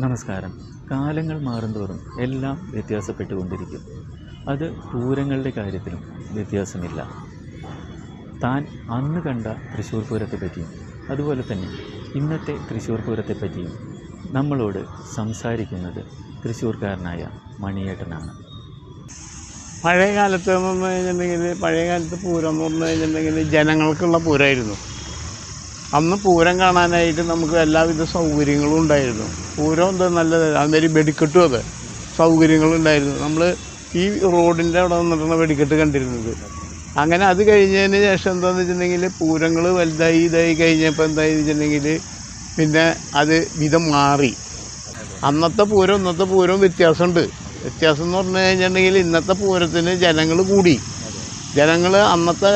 നമസ്കാരം. കാലങ്ങൾ മാറുന്തോറും എല്ലാം വ്യത്യാസപ്പെട്ടുകൊണ്ടിരിക്കും. അത് പൂരങ്ങളുടെ കാര്യത്തിലും വ്യത്യാസമില്ല. താൻ അന്ന് കണ്ട തൃശ്ശൂർ പൂരത്തെപ്പറ്റിയും അതുപോലെ തന്നെ ഇന്നത്തെ തൃശ്ശൂർ പൂരത്തെപ്പറ്റിയും നമ്മളോട് സംസാരിക്കുന്നത് തൃശ്ശൂർക്കാരനായ മണിയേട്ടനാണ്. പഴയ കാലത്ത് എന്ന് പറഞ്ഞു കഴിഞ്ഞിട്ടുണ്ടെങ്കിൽ പൂരം എന്ന് പറഞ്ഞു കഴിഞ്ഞിട്ടുണ്ടെങ്കിൽ ജനങ്ങൾക്കുള്ള പൂരമായിരുന്നു. അന്ന് പൂരം കാണാനായിട്ട് നമുക്ക് എല്ലാവിധ സൗകര്യങ്ങളും ഉണ്ടായിരുന്നു. പൂരം എന്താ നല്ലത്, അതുമാതിരി വെടിക്കെട്ടും അതെ സൗകര്യങ്ങളുണ്ടായിരുന്നു. നമ്മൾ ഈ റോഡിൻ്റെ അവിടെ വന്നിട്ടാണ് വെടിക്കെട്ട് കണ്ടിരുന്നത്. അങ്ങനെ അത് കഴിഞ്ഞതിന് ശേഷം എന്താണെന്ന് വെച്ചിട്ടുണ്ടെങ്കിൽ പൂരങ്ങൾ വലുതായി ഇതായി കഴിഞ്ഞപ്പോൾ എന്താണെന്ന് വെച്ചിട്ടുണ്ടെങ്കിൽ പിന്നെ അത് വിധം മാറി. അന്നത്തെ പൂരം ഇന്നത്തെ പൂരവും വ്യത്യാസമുണ്ട്. വ്യത്യാസം എന്ന് പറഞ്ഞു കഴിഞ്ഞിട്ടുണ്ടെങ്കിൽ ഇന്നത്തെ പൂരത്തിന് ജനങ്ങൾ കൂടി. അന്നത്തെ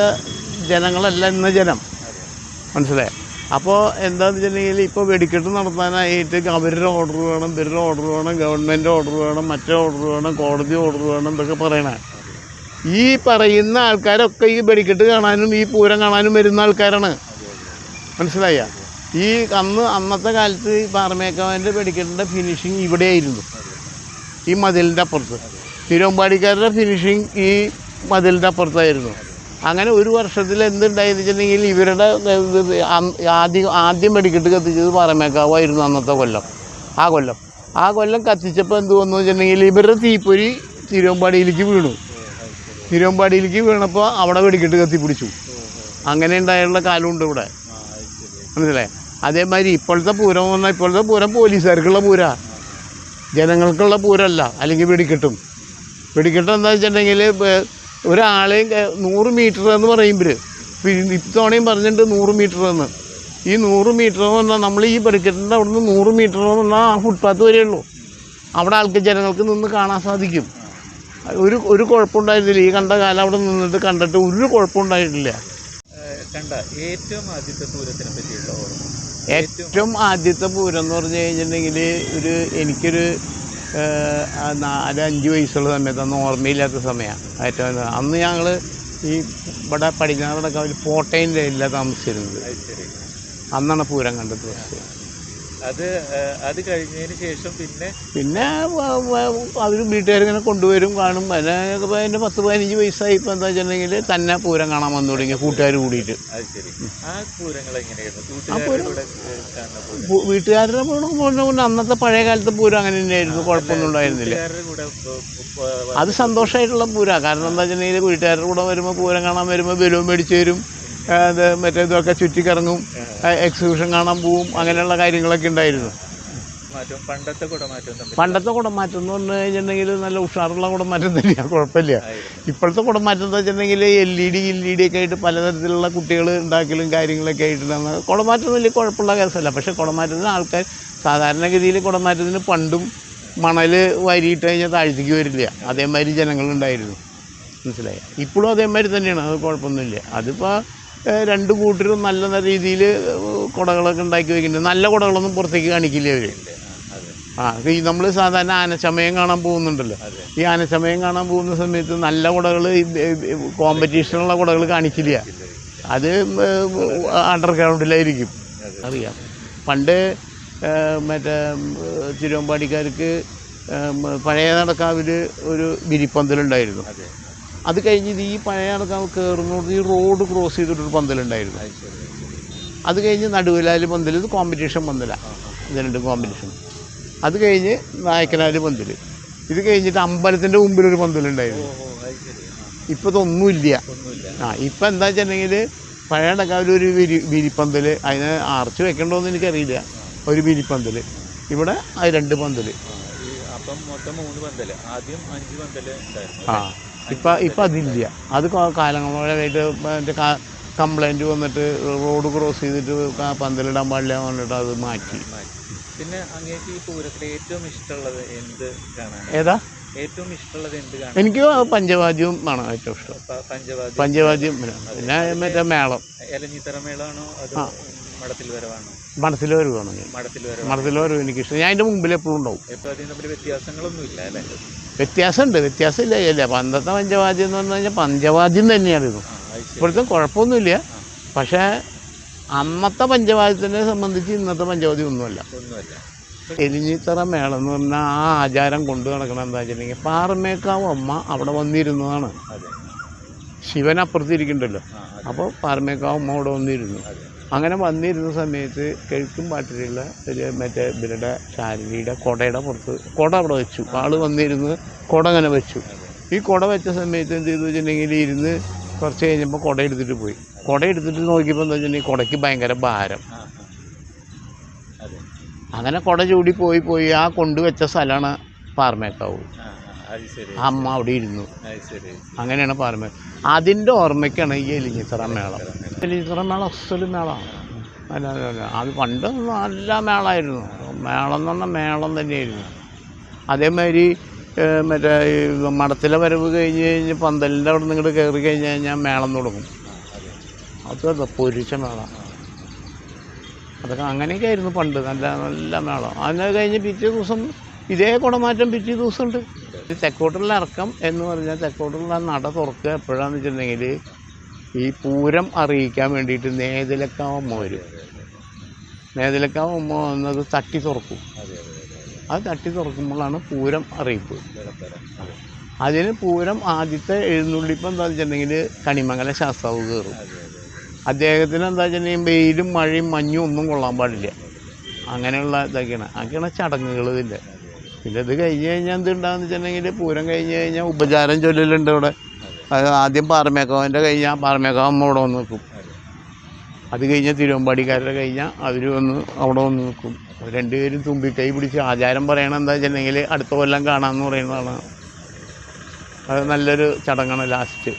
ജനങ്ങളല്ല ഇന്ന ജനം, മനസ്സിലായി. അപ്പോൾ എന്താണെന്ന് വെച്ചിട്ടുണ്ടെങ്കിൽ ഇപ്പോൾ വെടിക്കെട്ട് നടത്താനായിട്ട് അവരുടെ ഓർഡർ വേണം, ഇവരുടെ ഓർഡർ വേണം, ഗവൺമെൻറ് ഓർഡർ വേണം, മറ്റേ ഓർഡർ വേണം, കോടതി ഓർഡർ വേണം എന്നൊക്കെ പറയണേ. ഈ പറയുന്ന ആൾക്കാരൊക്കെ ഈ വെടിക്കെട്ട് കാണാനും ഈ പൂരം കാണാനും വരുന്ന ആൾക്കാരാണ്, മനസ്സിലായ. ഈ അന്നത്തെ കാലത്ത് ഈ പാറമേക്കാവിൻ്റെ വെടിക്കെട്ടിൻ്റെ ഫിനിഷിങ് ഇവിടെയായിരുന്നു, ഈ മതിലിൻ്റെ അപ്പുറത്ത്. തിരുവമ്പാടിക്കാരുടെ ഫിനിഷിങ് ഈ മതിലിൻ്റെ അപ്പുറത്തായിരുന്നു. അങ്ങനെ ഒരു വർഷത്തിൽ എന്തുണ്ടായെന്ന് വെച്ചിട്ടുണ്ടെങ്കിൽ ഇവരുടെ ആദ്യം വെടിക്കെട്ട് കത്തിച്ചത് പാറമേക്കാവായിരുന്നു അന്നത്തെ കൊല്ലം. ആ കൊല്ലം കത്തിച്ചപ്പോൾ എന്ത് വന്നു വെച്ചിട്ടുണ്ടെങ്കിൽ ഇവരുടെ തീപ്പൊരി തിരുവമ്പാടിയിലേക്ക് വീണപ്പോൾ അവിടെ വെടിക്കെട്ട് കത്തിപ്പിടിച്ചു. അങ്ങനെ ഉണ്ടായുള്ള കാലമുണ്ട് ഇവിടെ, മനസ്സിലായി. അതേമാതിരി ഇപ്പോഴത്തെ പൂരം എന്ന് പറഞ്ഞാൽ ഇപ്പോഴത്തെ പൂരം പോലീസുകാർക്കുള്ള പൂരാ, ജനങ്ങൾക്കുള്ള പൂരമല്ല. അല്ലെങ്കിൽ വെടിക്കെട്ട് എന്താ വെച്ചിട്ടുണ്ടെങ്കിൽ ഒരാളെയും 100 മീറ്റർ എന്ന് പറയുമ്പോൾ ഇത്തവണയും പറഞ്ഞിട്ടുണ്ട് 100 മീറ്റർ എന്ന്. ഈ 100 മീറ്റർ എന്ന് പറഞ്ഞാൽ നമ്മൾ ഈ വെടിക്കെട്ടിൻ്റെ അവിടെ നിന്ന് 100 മീറ്റർ എന്ന് പറഞ്ഞാൽ ആ ഫുട്പാത്ത് വരെയുള്ളൂ. അവിടെ ജനങ്ങൾക്ക് നിന്ന് കാണാൻ സാധിക്കും. ഒരു കുഴപ്പമുണ്ടായിരുന്നില്ല. ഈ കണ്ട കാലം അവിടെ നിന്നിട്ട് കണ്ടിട്ട് ഒരു കുഴപ്പമുണ്ടായിട്ടില്ല. ഏറ്റവും ആദ്യത്തെ പൂരം എന്ന് പറഞ്ഞു കഴിഞ്ഞിട്ടുണ്ടെങ്കിൽ എനിക്കൊരു 4-5 വയസ്സുള്ള സമയത്ത്, അന്ന് ഓർമ്മയില്ലാത്ത സമയമാണ്. ഏറ്റവും അന്ന് ഞങ്ങൾ ഈ ഇവിടെ പടിഞ്ഞാറടക്കം ഒരു പോട്ടയിൻ്റെ ഇല്ല താമസിച്ചിരുന്നത്. അന്നാണ് പൂരം കണ്ടത്. അത് കഴിഞ്ഞതിന് ശേഷം പിന്നെ അവർ വീട്ടുകാരിങ്ങനെ കൊണ്ടുവരും, കാണും. അതിൻ്റെ 10-15 വയസ്സായി. ഇപ്പോൾ എന്താ വെച്ചിട്ടുണ്ടെങ്കിൽ തന്നെ പൂരം കാണാൻ വന്നു തുടങ്ങി കൂട്ടുകാർ കൂടിയിട്ട്. വീട്ടുകാരുടെ പൂരം അന്നത്തെ പഴയ കാലത്തെ പൂരം അങ്ങനെ തന്നെയായിരുന്നു, കുഴപ്പമൊന്നും ഉണ്ടായിരുന്നില്ല. അത് സന്തോഷമായിട്ടുള്ള പൂരമാണ്. കാരണം എന്താ വെച്ചിട്ടുണ്ടെങ്കിൽ വീട്ടുകാരുടെ കൂടെ വരുമ്പോൾ പൂരം കാണാൻ വരുമ്പോൾ ബലൂൺ മേടിച്ച് തരും, ഇതൊക്കെ ചുറ്റിക്കറങ്ങും, എക്സിബിഷൻ കാണാൻ പോവും, അങ്ങനെയുള്ള കാര്യങ്ങളൊക്കെ ഉണ്ടായിരുന്നു. പണ്ടത്തെ കുടമാറ്റം എന്ന് പറഞ്ഞു കഴിഞ്ഞിട്ടുണ്ടെങ്കിൽ നല്ല ഉഷാറുള്ള കുടമാറ്റം തന്നെയാണ്, കുഴപ്പമില്ല. ഇപ്പോഴത്തെ കുടമാറ്റം എന്താ വെച്ചിട്ടുണ്ടെങ്കിൽ LED ഒക്കെ ആയിട്ട് പലതരത്തിലുള്ള കുട്ടികൾ ഉണ്ടാക്കലും കാര്യങ്ങളൊക്കെ ആയിട്ടാണ്. കുടമാറ്റം വലിയ കുഴപ്പമുള്ള കേസല്ല. പക്ഷേ കുടമാറ്റത്തിന് ആൾക്കാർ സാധാരണഗതിയിൽ കുടമാറ്റത്തിന് പണ്ടും മണൽ വാരിയിട്ട് കഴിഞ്ഞാൽ താഴ്ത്തിക്ക് വരില്ല, അതേമാതിരി ജനങ്ങളുണ്ടായിരുന്നു, മനസ്സിലായി. ഇപ്പോഴും അതേമാതിരി തന്നെയാണ്, അത് കുഴപ്പമൊന്നുമില്ല. അതിപ്പോൾ രണ്ട് കൂട്ടരും നല്ല രീതിയിൽ കുടകളൊക്കെ ഉണ്ടാക്കി വയ്ക്കുന്നുണ്ട്. നല്ല കുടകളൊന്നും പുറത്തേക്ക് കാണിക്കില്ല അവർ. ഈ നമ്മൾ സാധാരണ ആനച്ചമയം കാണാൻ പോകുന്നുണ്ടല്ലോ, ഈ ആനച്ചമയം കാണാൻ പോകുന്ന സമയത്ത് നല്ല കുടകൾ, കോമ്പറ്റീഷനുള്ള കുടകൾ കാണിക്കില്ല. അത് അണ്ടർഗ്രൗണ്ടിലായിരിക്കും. അറിയാം, പണ്ട് മറ്റേ തിരുവമ്പാടിക്കാർക്ക് പഴയ നടക്കാവിൽ ഒരു വിരിപ്പന്തലുണ്ടായിരുന്നു. അത് കഴിഞ്ഞിട്ട് ഈ പഴയ നടക്കാവ് കയറുന്നോട് ഈ റോഡ് ക്രോസ് ചെയ്തിട്ടൊരു പന്തലുണ്ടായിരുന്നു. അത് കഴിഞ്ഞ് നടുവിലാൽ പന്തൽ, ഇത് കോമ്പറ്റീഷൻ പന്തലാണ്, ഇത് രണ്ടും കോമ്പറ്റീഷൻ. അത് കഴിഞ്ഞ് നായക്കനാല് പന്തൽ. ഇത് കഴിഞ്ഞിട്ട് അമ്പലത്തിൻ്റെ മുമ്പിലൊരു പന്തലുണ്ടായിരുന്നു. ഇപ്പോൾ ഇതൊന്നുമില്ല. ഇപ്പം എന്താ വെച്ചിട്ടുണ്ടെങ്കിൽ പഴയ നടക്കാവിൽ ഒരു വിരിപ്പന്തൽ, അതിന് ആർച്ച് വെക്കണ്ടോയെന്ന് എനിക്കറിയില്ല, ഒരു വിരിപ്പന്തൽ. ഇവിടെ അത് 2 പന്തൽ. ഇപ്പം അതില്ല. അത് കാലങ്ങളായിട്ട് എൻ്റെ കംപ്ലൈൻറ്റ് വന്നിട്ട് റോഡ് ക്രോസ് ചെയ്തിട്ട് പന്തലിടാൻ പാടില്ല വന്നിട്ട് അത് മാറ്റി. പിന്നെ അങ്ങേക്ക് ഈ പൂരത്തിൽ ഏറ്റവും ഇഷ്ടമുള്ളത് എന്ത് കാണാൻ? ഏറ്റവും ഇഷ്ടമുള്ളത് എന്ത് കാണാൻ? എനിക്ക് പഞ്ചവാദ്യവും ആണ് ഏറ്റവും ഇഷ്ടം. പഞ്ചവാദ്യം പിന്നെ മറ്റേ മേളം. മേളമാണോ അതോ മടത്തിൽ വരവാണോ? മടത്തിൽ വരവാണ്. മടത്തിൽ വരവ് എനിക്കിഷ്ടം. ഞാൻ അതിൻ്റെ മുമ്പിൽ എപ്പോഴും ഉണ്ടാവും. വ്യത്യാസങ്ങളൊന്നുമില്ല അല്ലേ? വ്യത്യാസമുണ്ട്, വ്യത്യാസമില്ല. പണ്ടത്തെ പഞ്ചവാദ്യം എന്ന് പറഞ്ഞു കഴിഞ്ഞാൽ പഞ്ചവാദ്യം തന്നെയാണിത്. ഇപ്പോഴത്തെ കുഴപ്പമൊന്നുമില്ല. പക്ഷേ അന്നത്തെ പഞ്ചവാദ്യത്തിനെ സംബന്ധിച്ച് ഇന്നത്തെ പഞ്ചവാദ്യം ഒന്നുമല്ല. എലിഞ്ഞിത്തറ മേളം എന്ന് പറഞ്ഞാൽ ആ ആചാരം കൊണ്ടു നടക്കണം എന്താ വെച്ചിട്ടുണ്ടെങ്കിൽ പാറമേക്കാവ് അമ്മ അവിടെ വന്നിരുന്നതാണ്. ശിവൻ അപ്പുറത്തിരിക്കണ്ടല്ലോ, അപ്പോൾ പാറമേക്കാവ് അമ്മ അവിടെ വന്നിരുന്നു. അങ്ങനെ വന്നിരുന്ന സമയത്ത് കിഴക്കും പാട്ടിലുള്ള ഒരു മറ്റേ ഇവരുടെ ശാരദിയുടെ കുടയുടെ പുറത്ത് കുട അവിടെ വെച്ചു. ആൾ വന്നിരുന്ന് കുട അങ്ങനെ വെച്ചു. ഈ കുട വെച്ച സമയത്ത് എന്ത് ചെയ്തു വെച്ചിട്ടുണ്ടെങ്കിൽ ഇരുന്ന് കുറച്ച് കഴിഞ്ഞപ്പോൾ കുട എടുത്തിട്ട് പോയി. കുട എടുത്തിട്ട് നോക്കിയപ്പോൾ എന്താ വെച്ചിട്ടുണ്ടെങ്കിൽ കുടയ്ക്ക് ഭയങ്കര ഭാരം. അങ്ങനെ കുട ചൂടി പോയി ആ കൊണ്ടുവച്ച സ്ഥലമാണ് പാറമേക്കാവ്. അമ്മ അവിടെ ഇരുന്നു. അങ്ങനെയാണ് പാറമേക്കാവ്. അതിൻ്റെ ഓർമ്മയ്ക്കാണ് ഈ എലിഞ്ഞിത്തറ മേളം. എലിഞ്ഞിത്തറ മേളം അസല് മേളമാണ്. അല്ല അത് പണ്ട് നല്ല മേളമായിരുന്നു. മേളം എന്ന് പറഞ്ഞാൽ മേളം തന്നെയായിരുന്നു. അതേമാതിരി മറ്റേ മഠത്തിലെ വരവ് കഴിഞ്ഞ് പന്തലിൻ്റെ അവിടെ നിന്ന് ഇങ്ങോട്ട് കയറി കഴിഞ്ഞ് കഴിഞ്ഞാൽ മേളം തുടങ്ങും. അത് പൊരിച്ച മേളം. അതൊക്കെ അങ്ങനെയൊക്കെ ആയിരുന്നു പണ്ട്. നല്ല നല്ല മേളം. അതിന് കഴിഞ്ഞ് പിറ്റേ ദിവസം ഇതേ കുടമാറ്റം പിറ്റേ ദിവസമുണ്ട്. തെക്കോട്ടുള്ള ഇറക്കം എന്ന് പറഞ്ഞാൽ തെക്കോട്ടുള്ള നട തുറക്കുക എപ്പോഴാണെന്ന് വെച്ചിട്ടുണ്ടെങ്കിൽ ഈ പൂരം അറിയിക്കാൻ വേണ്ടിയിട്ട് നേതിലക്കാവമ്മ വരും. നേതിലക്കാവമ്മ വന്നത് തട്ടി തുറക്കും. അത് തട്ടി തുറക്കുമ്പോഴാണ് പൂരം അറിയിപ്പ്. അതിന് പൂരം ആദ്യത്തെ എഴുന്നള്ളിപ്പം എന്താ വെച്ചിട്ടുണ്ടെങ്കിൽ കണിമംഗല ശാസ്താവ് കയറും. അദ്ദേഹത്തിന് എന്താ വെച്ചിട്ടുണ്ടെങ്കിൽ വെയിലും മഴയും മഞ്ഞും ഒന്നും കൊള്ളാൻ പാടില്ല. അങ്ങനെയുള്ള അതൊക്കെയാണ് ചടങ്ങുകൾ ഇതിൻ്റെ. പിന്നെ ഇത് കഴിഞ്ഞ് കഴിഞ്ഞാൽ എന്തുണ്ടാകുന്ന വെച്ചിട്ടുണ്ടെങ്കിൽ പൂരം കഴിഞ്ഞ് കഴിഞ്ഞാൽ ഉപചാരം ചൊല്ലലുണ്ട് ഇവിടെ. അത് ആദ്യം പാറമേക്കാവിൻ്റെ കഴിഞ്ഞാൽ പാറമേക്കാവമ്മ അവിടെ വന്ന് നിൽക്കും. അത് കഴിഞ്ഞാൽ തിരുവമ്പാടിക്കാരുടെ കഴിഞ്ഞാൽ അവർ വന്ന് അവിടെ വന്ന് നിൽക്കും. രണ്ടുപേരും തുമ്പിക്കൈ പിടിച്ച് ആചാരം പറയണം എന്താ വെച്ചിട്ടുണ്ടെങ്കിൽ അടുത്ത കൊല്ലം കാണാമെന്ന് പറയുന്നതാണ്. അത് നല്ലൊരു ചടങ്ങാണ് ലാസ്റ്റ്.